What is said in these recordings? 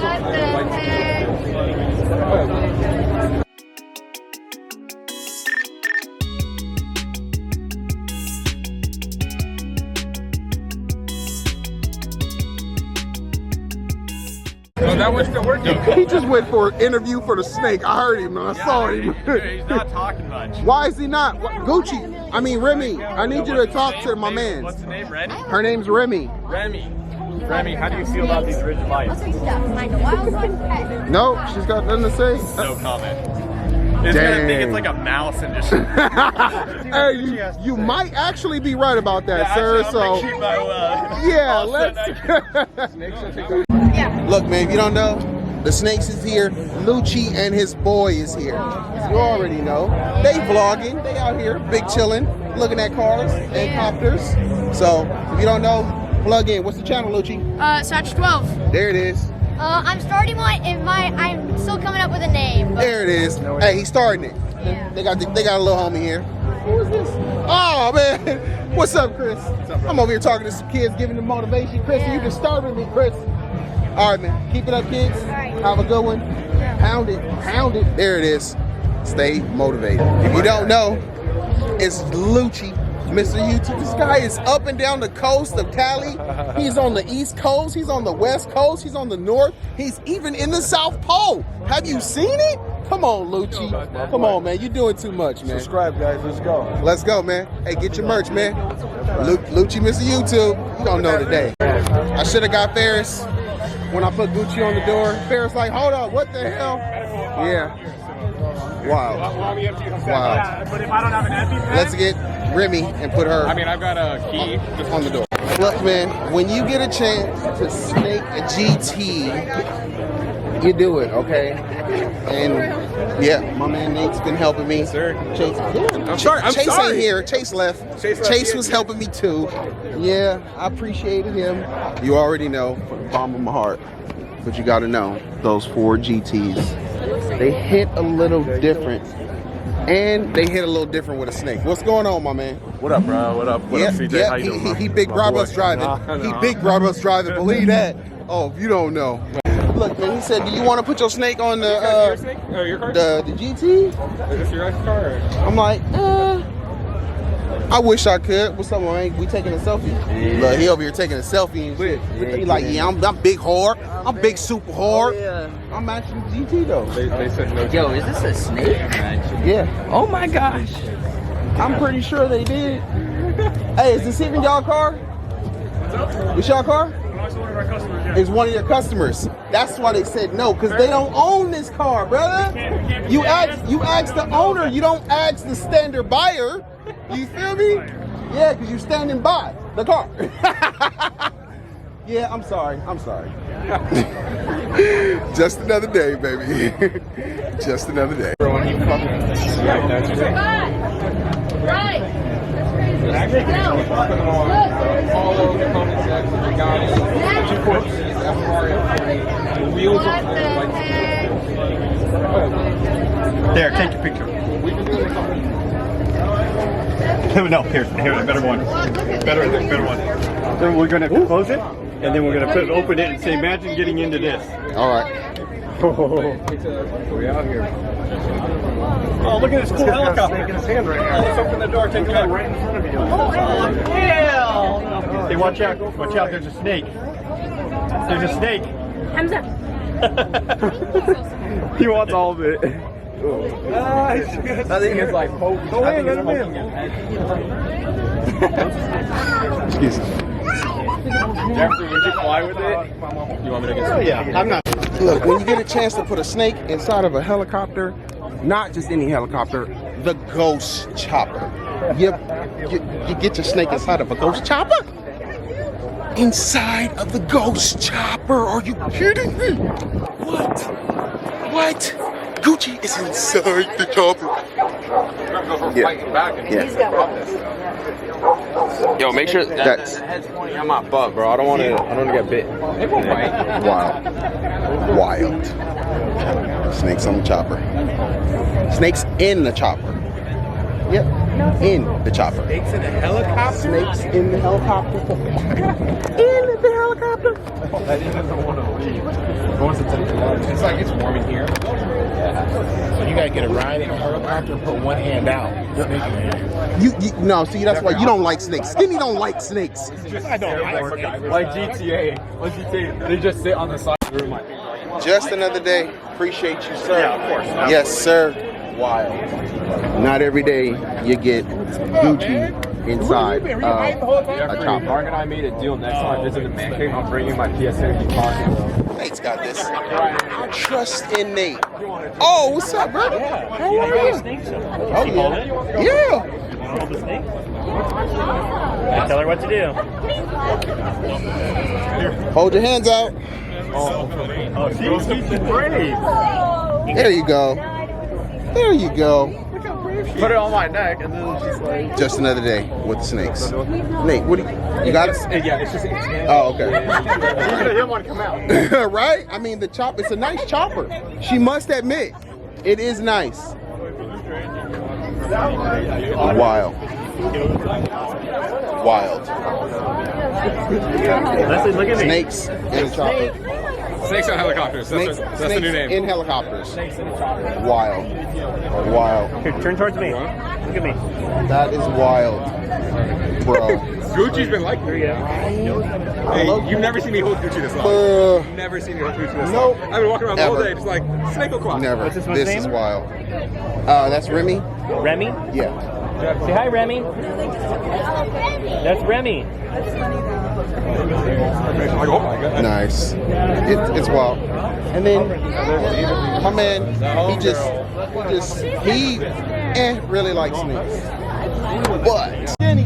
What the heck? Oh, that one's still working. He just went for an interview for the snake. I heard him, man. I saw him. He's not talking much. Why is he not? Gucci. I mean, Remy. I need you to talk to my man. What's the name, Remy? Her name's Remy. Remy. Remy, how do you feel about these rigid lights? No, she's got nothing to say. No comment. It's gonna think it's like a mouse and just. Hey, you might actually be right about that, Yeah, sir. actually, So, yeah, let's. Look, man, if you don't know, the Snakes is here. Lucci and his boy is here. You already know. They vlogging. They out here, big chilling, looking at cars and copters. So, if you don't know, plug in. What's the channel, Lucci? Satch 12. There it is. I'm starting one. I'm still coming up with a name. But There it is. Hey, he's starting it. Yeah. They got a little homie here. Who is this? Oh man, what's up, Chris? What's up, bro? I'm over here talking to some kids, giving them motivation. Chris, you disturbing me, Chris. All right, man. Keep it up, kids. right. Have a good one. Yeah. Pound it, pound it. There it is. Stay motivated. If you don't know, it's Lucci, Mr. YouTube. This guy is up and down the coast of Cali. He's on the East Coast. He's on the West Coast. He's on the North. He's even in the South Pole. Have you seen it? Come on, Lucci. Come on, man. You're doing too much, man. Subscribe, guys. Let's go. Let's go, man. Hey, get your merch, man. Lucci, Mr. YouTube. You don't know today. I should have got Ferris when I put Gucci on the door. Ferris like, hold up, what the hell? Yeah. Wow. Wow. But if I don't have an empty pen, Let's get Remy and put her I've got a key on the door. Look, man, when you get a chance to snake a GT, you do it, okay? And yeah, my man Nate's been helping me. Sir. Chase, I'm sorry. I'm Chase sorry. ain't here. Chase left. Chase was helping me too. Yeah, I appreciated him. You already know, from the bottom of my heart. But you got to know, those 4 GTs, they hit a little different. And they hit a little different with a snake. What's going on, my man? What up, bro? What up? What up, CJ? How you doing? He big Brabus driving. He big Brabus driving. Believe that. Oh, if you don't know. Look, man, he said, do you want to put your snake on the your car? the GT? Is this your car? I'm like, I wish I could. What's up, man? We taking a selfie. Look, he over here taking a selfie and shit. He like, yeah, I'm big hard. I'm big super hard. Yeah. I'm matching the GT though. They said no. Yo, is this a snake? Yeah. Oh my gosh. I'm pretty sure they did. Hey, is this even y'all car? It's y'all car? It's one of your customers. That's why they said no, because they don't own this car, brother. You ask the owner, you don't ask the standard buyer. You feel me? Yeah, because you're standing by the car. Yeah, I'm sorry. I'm sorry. Just another day, baby. Just another day. Right. There, take your picture. No, here, better one. Better one. Then we're gonna close it, and then we're gonna open it and say, imagine getting into this. All right. We out here. Oh, look at this cool helicopter. His hand right now. Let's open the door, take a look. Right in front of you. Oh, hell! Hey, watch out, there's a snake. There's a snake. Hamza. He wants all of it. I think it's like poke. Go in, let him in. Excuse me. Jeffrey, would you fly with it? You want me to get some? Yeah, I'm not. Look, when you get a chance to put a snake inside of a helicopter, not just any helicopter, the ghost chopper. You get your snake inside of a ghost chopper? Inside of the ghost chopper? Are you kidding me? What? Gucci is inside the chopper. Yeah. Yo, make sure That's the head's pointing at my butt, bro. I don't want to get bit. It won't bite. wild. Snakes on the chopper. Snakes in the chopper. Yep, in the chopper. Snakes in a helicopter? Snakes in the helicopter. In the helicopter. That isn't one of them. It's like it's warm in here. So you gotta get a ride in a helicopter and put one hand out. You no, see, that's why you don't like snakes. Skinny don't like snakes. I don't Like GTA. Like GTA, they just sit on the side of the room. Just another day. Appreciate you, sir. Yeah, of course. Yes, sir. Wild. Not every day you get Gucci inside a chopper. Mark and I made a deal. Next time I visit the man cave, I'm bringing my PS50 car. Nate's got this. Trust in Nate. Oh, what's up, brother? How are you? Oh, yeah. Yeah. Hold the snake. Tell her what to do. Hold your hands out. Oh, she's brave. There you go. There you go. Put it on my neck, and then she's like. Just another day with the snakes. Nate, what do you got it? Yeah, it's just. Oh, okay. You're gonna hear one come out. Right? I mean, the chopper, it's a nice chopper. She must admit, it is nice. Wild. Wild. Leslie, look at me. Snakes in a chopper. Snakes on helicopters. That's the new name. In helicopters. Wild. Wild. Here, turn towards me. Look at me. That is wild, bro. Gucci's been like that. Hey, you've never seen me hold Gucci this long. You've never seen me hold Gucci this Nope. long. I've been walking around the whole Ever. day just like, snake o'clock. Never. What's this one's This name? is wild. That's Remy? Remy? Yeah. Say hi, Remy. That's Remy. Like, oh my god. Nice. It's wild. And then my man, he really likes snakes. But Skinny.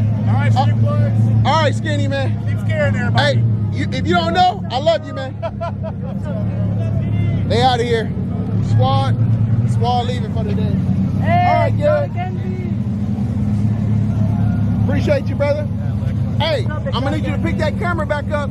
All right, Skinny, man. Keep scaring everybody. Hey, if you don't know, I love you, man. They out of here. Squad leaving for the day. All right, good. Appreciate you, brother. Hey, I'm gonna need you to pick that camera back up.